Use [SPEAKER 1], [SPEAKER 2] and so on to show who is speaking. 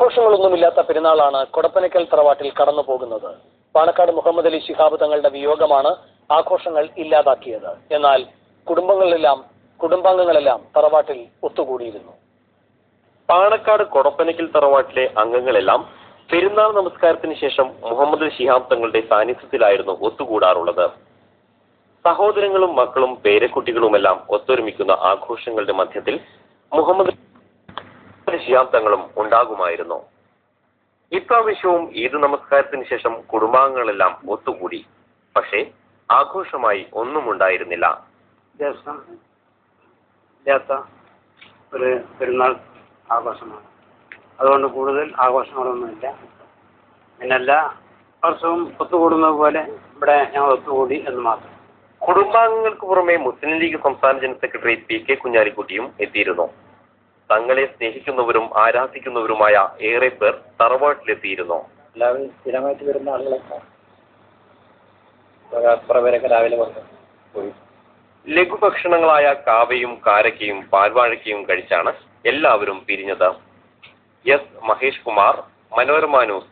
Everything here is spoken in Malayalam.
[SPEAKER 1] ആഘോഷങ്ങളൊന്നുമില്ലാത്ത പെരുന്നാളാണ് കൊടപ്പനക്കൽ തറവാട്ടിൽ കടന്നു പോകുന്നത്. പാണക്കാട് മുഹമ്മദ് അലി ശിഹാബ് തങ്ങളുടെ വിയോഗമാണ് ആഘോഷങ്ങൾ ഇല്ലാതാക്കിയത്. എന്നാൽ കുടുംബാംഗങ്ങളെല്ലാം തറവാട്ടിൽ ഒത്തുകൂടിയിരുന്നു.
[SPEAKER 2] പാണക്കാട് കൊടപ്പനക്കൽ തറവാട്ടിലെ അംഗങ്ങളെല്ലാം പെരുന്നാൾ നമസ്കാരത്തിന് ശേഷം മുഹമ്മദ് അലി ശിഹാബ് തങ്ങളുടെ സാന്നിധ്യത്തിലായിരുന്നു ഒത്തുകൂടാറുള്ളത്. സഹോദരങ്ങളും മക്കളും പേരക്കുട്ടികളുമെല്ലാം ഒത്തൊരുമിക്കുന്ന ആഘോഷങ്ങളുടെ മധ്യത്തിൽ മുഹമ്മദ് അലി ശിഹാബ് തങ്ങളും ഉണ്ടാകുമായിരുന്നു. ഇപ്രാവശ്യവും ഈദ് നമസ്കാരത്തിന് ശേഷം കുടുംബാംഗങ്ങളെല്ലാം ഒത്തുകൂടി. പക്ഷേ ആഘോഷമായി ഒന്നും ഉണ്ടായിരുന്നില്ല.
[SPEAKER 3] ഒരു പെരുന്നാൾ ആഘോഷമാണ്. അതുകൊണ്ട് കൂടുതൽ ആഘോഷങ്ങളൊന്നുമില്ല. പിന്നെ എല്ലാ വർഷവും ഒത്തുകൂടുന്നത് പോലെ ഇവിടെ ഞങ്ങൾ ഒത്തുകൂടി എന്ന് മാത്രം.
[SPEAKER 2] കുടുംബാംഗങ്ങൾക്ക് പുറമെ മുസ്ലിം ലീഗ് സംസ്ഥാന ജനറൽ സെക്രട്ടറി പി.കെ. കുഞ്ഞാലിക്കുട്ടിയും എത്തിയിരുന്നു. തങ്ങളെ സ്നേഹിക്കുന്നവരും ആരാധിക്കുന്നവരുമായ ഏറെ പേർ തറവാട്ടിലെത്തിയിരുന്നു.
[SPEAKER 1] എല്ലാവരും സ്ഥിരമായിട്ട് വരുന്ന ആളുകളൊക്കെ രാവിലെ പോയി
[SPEAKER 2] ലഘുഭക്ഷണങ്ങളായ കാവയും കാരക്കയും പാൽവാഴക്കയും കഴിച്ചാണ് എല്ലാവരും പിരിഞ്ഞത്. എസ്. മഹേഷ് കുമാർ, മനോരമ ന്യൂസ്.